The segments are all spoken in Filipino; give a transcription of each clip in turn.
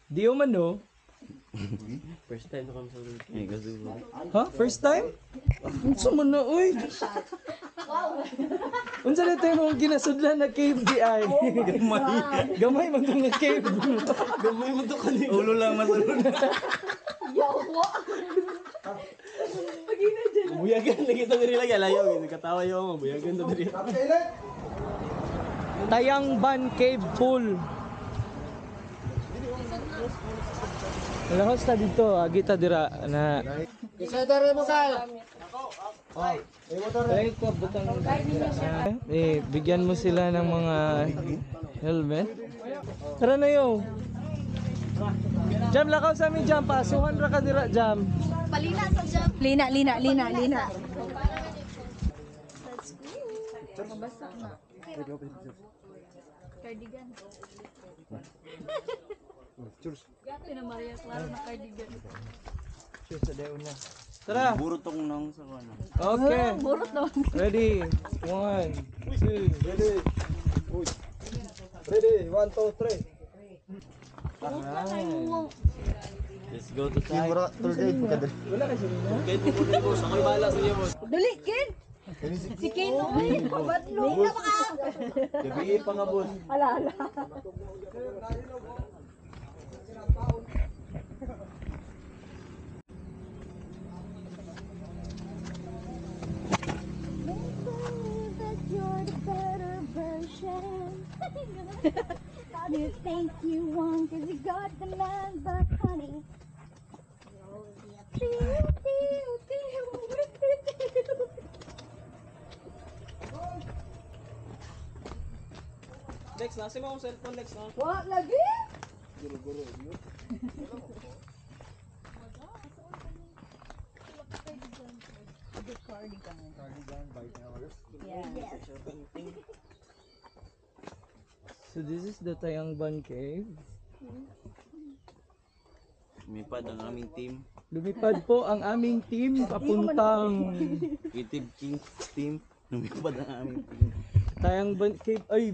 Di umano. First time na kami sa Lord. Ay, gasubo. Ha? First time? Unsa man na, uy? Unsa na tayo mong ginasudlan na cave di ay? Gamay. Gamay man itong cave. Gamay mo to kanina. Ulo lang masunod. Buyagan lagi ito diri lagi. Alayo, katawa yung buyagan to diri. Tayangban Cave Pool. Lahos na dito, agita dira na. Isadare mo sa. Ay, ko butang bigyan mo sila ng mga helmet. Tara na yo. Jam lakaw sa amin jam pasuhan ra ka dira jam. Palina sa jam. Lina. Let's go. Mabasa na. Cardigan. Cheers. Tina Maria Clara na cardigan. Cheers sa dayon na. Tara. Burot tong nang sa ano. Okay. Burot naman. Ready. 1, 2. Ready. Uy. Ready. 1, 2, 3. Let's go to side. Mura Thursday pagkadali. Wala kasi na. Kahit mo din boss, ako'y bahala sa iyo boss. Dali, Ken. Si Ken oy. Batlo. Ika pa ka. Gabi pa nga boss. Ala. You think you won cause you got the man, but honey. Lex, nasa mo akong cellphone Lex na. What lagi? So this is the Tayangban Cave. Lumipad ang aming team. Lumipad po ang aming team papuntang Creative King team. Lumipad ang aming team. Tayangban Cave. Ay,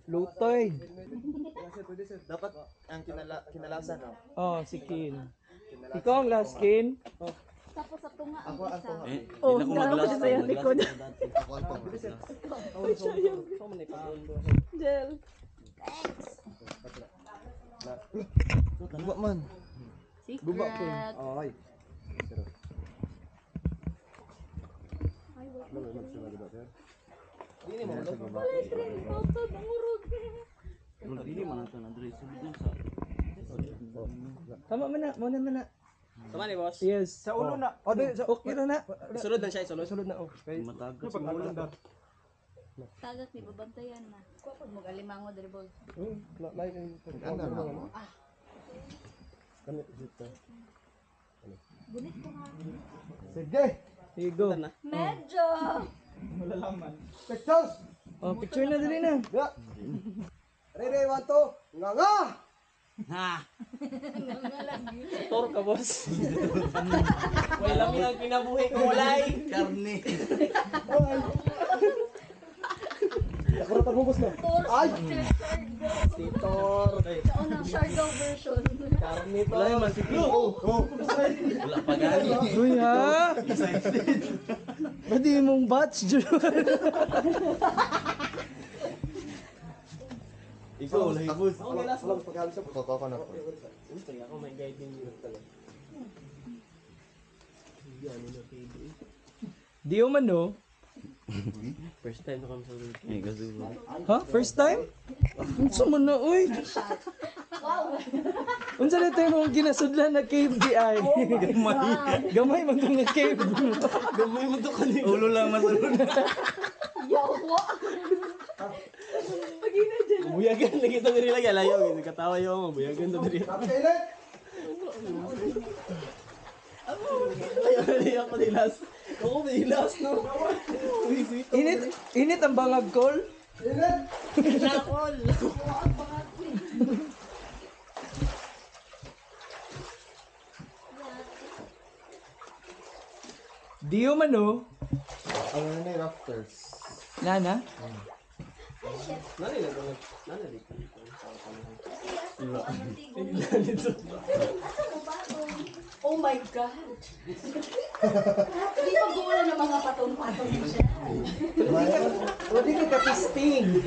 low tide. Dapat ang kinalasan no. Oh, si Kin. Ikaw ang last Kin. Tapos sa tunga ang Ako ang isa. tunga. Eh, di na ko mag-last time. Ako ang tunga. Gel. Guba man. Guba ko. Secret. Ay. Dili man ito. Dili man ito na dress. Tama man na. Tama ni boss. Yes. Sa ulo na. O di sa Okay na na. Sulod na siya, sulod. sulod na oh. Kay Matagas sa ulo. Tagak ni babantayan na. Kuwapag mag-alimango dali boss. lain ang ano. Kami dito. Sige. Here you go. Medyo. Pictures. Oh, picture na dali na. Yeah. Ready, 1, 2. Nga. Ha! Tor ka boss. May lamin ang kinabuhi ko walay. Karne. Ako ra pagubos na. Ay. Titor. Unang Shargo version. Karne to. Wala man sige. Wala pa gani. Uy ha. Pwede mong batch dyan. Ikaw wala hibos. Walang paghalos sa totoo ko na. Ako may guiding you talaga. Di umano. First time na kami sa Lord. Ay, gasubo. Ha? First time? Unsa man na, uy? Unsa na tayo mong ginasudlan na cave di ay? Gamay. Gamay man itong cave. Gamay mo to kanina. Ulo lang masunod. Buyagan lagi ito diri lagi. Alayo, katawa yung buyagan to diri. Kailan? Alayo ako nilas. Ako nilas no. Init ang bangag call. Nakol. Di umano. Ano na yung rafters? Nana? Nani na dito. Oh my God! Hindi pa gumula ng mga patong-patong siya. Pwede ka kapisting.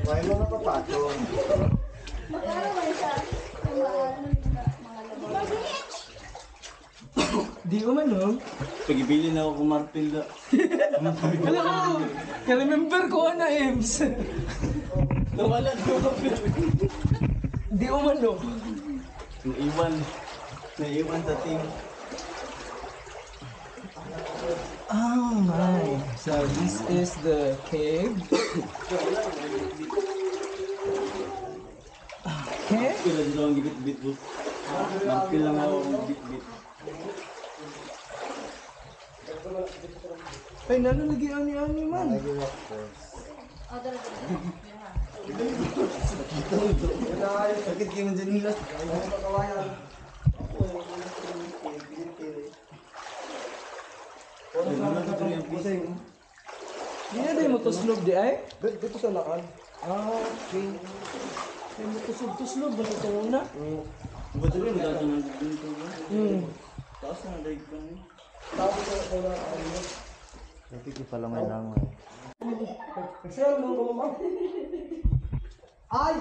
May mga papatong. Magkano ba siya? Yung mga labaw. Di ko man, no? Pagibili na ako kung marpil na. Alam mo, ka-remember ko na, Ems. Nawala na ako. Di ko man, no? Naiwan sa team. Oh my. So this is the cave. Okay. Pero dito ang gibit-bit boss. Marpil lang ako gibit-bit. Ay, nalalagi ani-ani man. Oh, dala. Sakit kayo man dyan nila. Di na din mo tuslog di ay? Dito sa lakan. Okay. Ay mo tuslog ba ito na? Ba't rin mo dati ng dito ba? Taas na daig ka niya. Hindi pala may langoy. Kasi mo ko mo. Ay!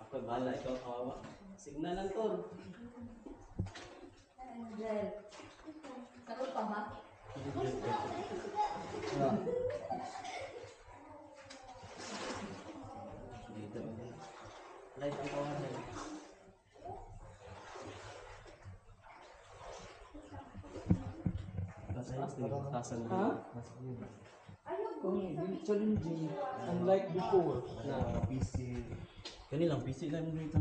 Ako bala, ikaw kawawa. Signalan to. Angel. Sakot pa ba? Dito. Light ang kawawa dyan. Tasan mo. Ha? Challenging. Unlike before. Na PC. Kanilang PC lang mo dito.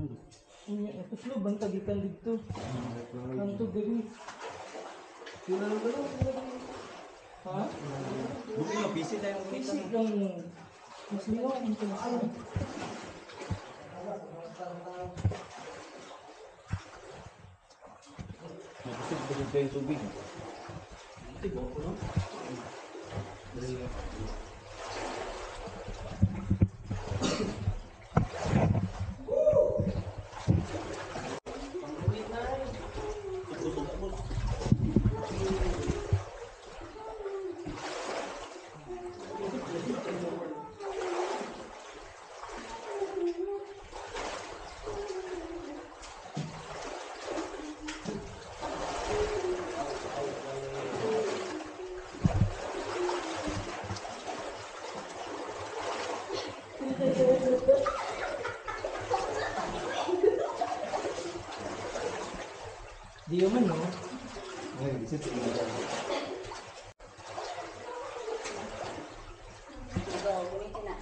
Tuslog bang tagikan dito? Kanto diri. Sila lang ba? Ha? Bukin mo, PC tayo mo Kasi dito. lang mas liwa ang tumasal. Nakusog ba dito yung tubig? Tigo ko, no? Di yo man no. Ay, isip ko na. Go, gamitin na.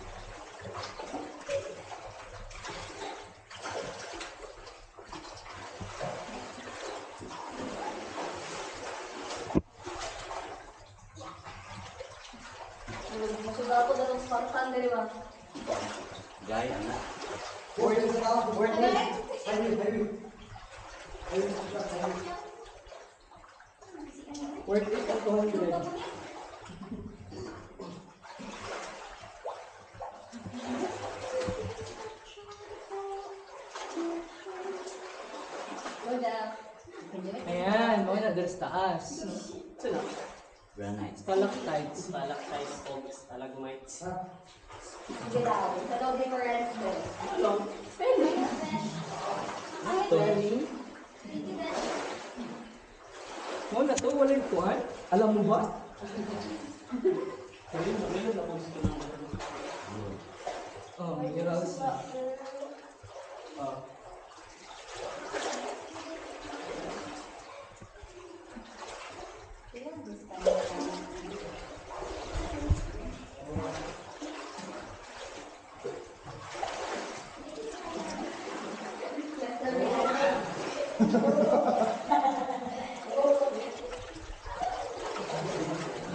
Masuga ako na itong Spartan, di ba? Gaya na. Worth it ang 200. Go down. Ayan, mo na dito sa taas. Sila. Granite. Stalactites. Stalactites o stalagmites. Sige daw. Sa low difference mo. Ano? Turning. Mo na to, wala yung kuhan. Alam mo ba? Oh, minerals. Oh.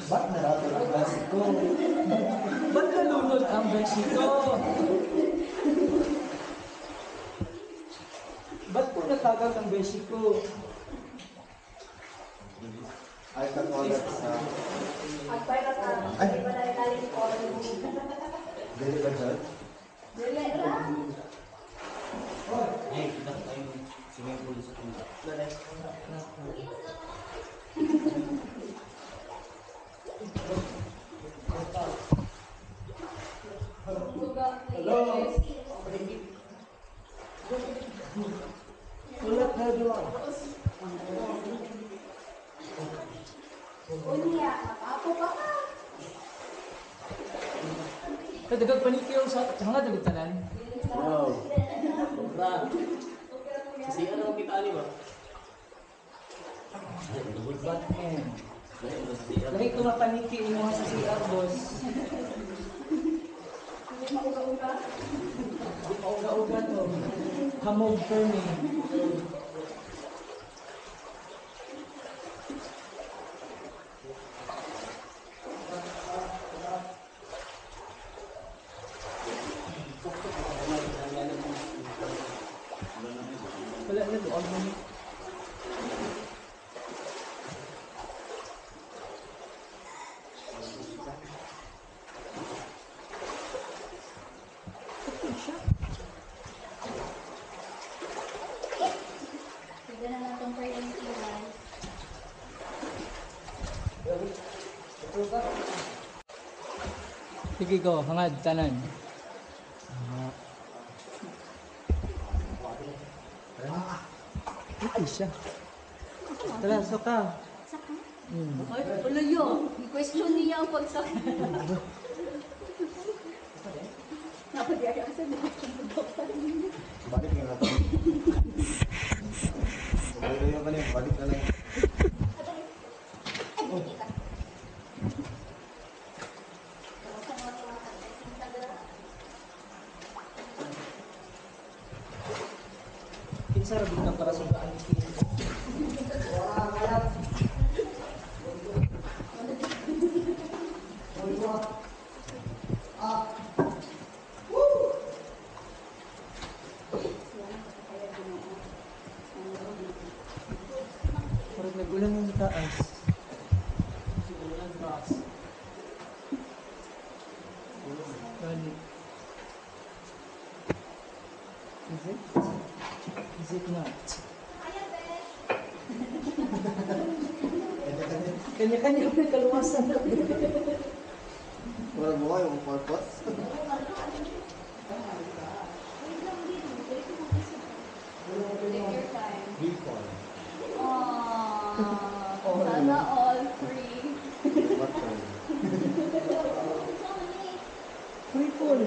Ba't naratol ang basi ko? Ba't nalunod ang beshi ko? Ba't po natagal ang beshi ko? Ay, kakulat sa... Ay, wala yung lalim ko. Dili ba siya? Dili lang. Ay, kita ko tayo swimming pool sa tula. Unya, ako pa ka. Kadagang panikyo sa hanga dalit tanan. Wow. Sobra. Kasi ano ang kita ni ba? Batman. Lagi ko na paniki mo sa CR, boss. Hindi mauga-uga. Di pa uga-uga to. Hamog for me. Wala na to, ang mani. Tignan na natin for yung kilay. Sige ko, hangad, tanan. Ito siya. Tara, soka. Saka? Ay, wala yun. I-question niya ang pagsaka. Napag-yaya ka sa Balik nga natin. Balik nga kanina, balik na lang. Kinsa ra bigla para sa gaan ni Parang nagulan ng taas. Nagulan ng taas. Gani. Is it? Is it not? Kanya-kanya ang nagkaluwasan na. Wala mo yung purpose? Take your time. Bacon. Aww. Sana all free. Butter. Free pool.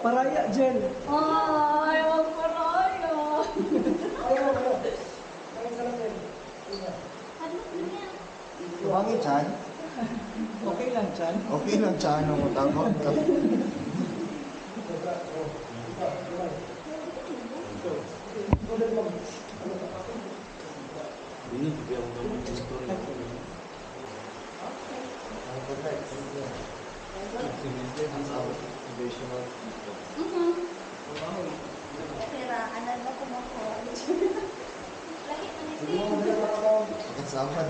Paraya dyan. Ay, wag paraya. Buhangin chan? Okay lang dyan. Okay lang chan ang utangon ka. Pera, anan ba ko mo ko? Lagi na Kasama.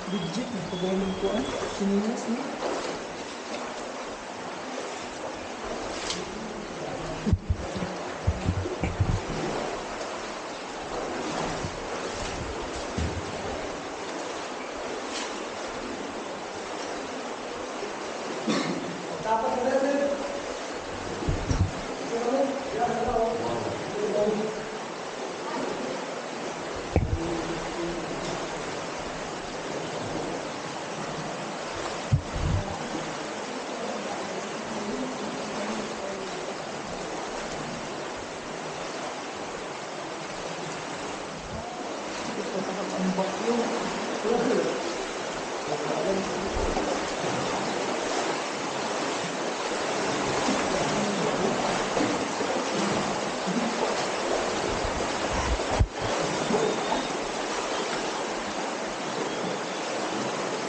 Legit na pagaling ko ah. Sinilas na.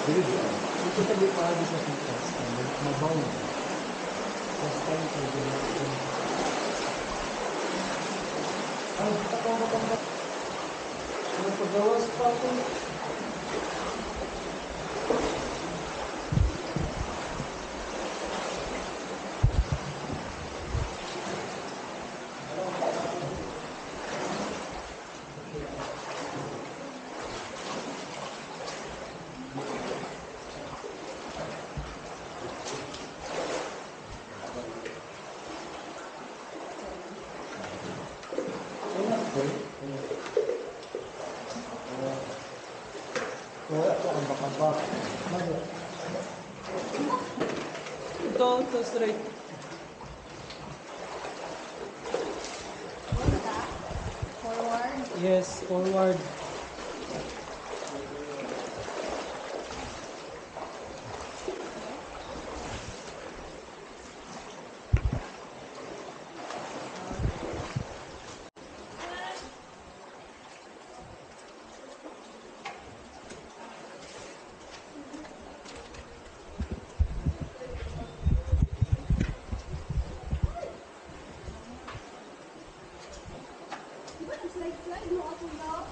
Ito sa di pa sa pitas. Mabaw. First time ko din. Ang tako mo pa. Ang paggawas pa ako. Wala ko ang bakabak. Ito straight. Forward. Yes, forward. Slide mo ako daw.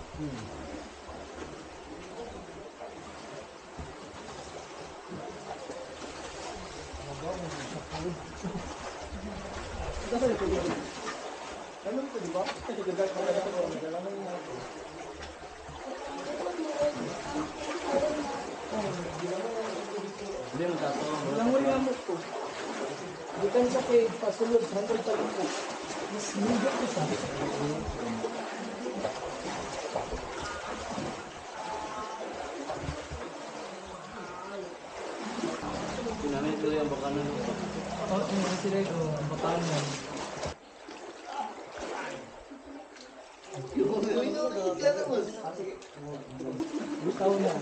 Ano ito, di ba? Gagat pa rin ako. Nagalaman niya ako. Hindi mo tato. Walang wala mo ko. Bukan sa kay pasulod, 100 pa rin po. Mas hindi ko sa. Pinamit ko yung bakanan. Oh, sila ito. Bakalan yan. Bitaw na.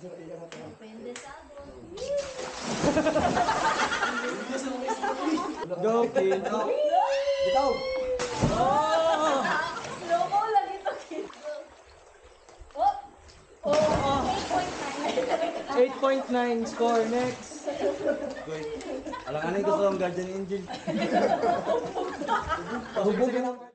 Depende sa ako. Go, kid. Bitaw! Oh! Lomo lagi to kid. Oh! Oh! 8.9. 8.9 score. Next. Alang-alang ko ang guardian angel. Hubog na.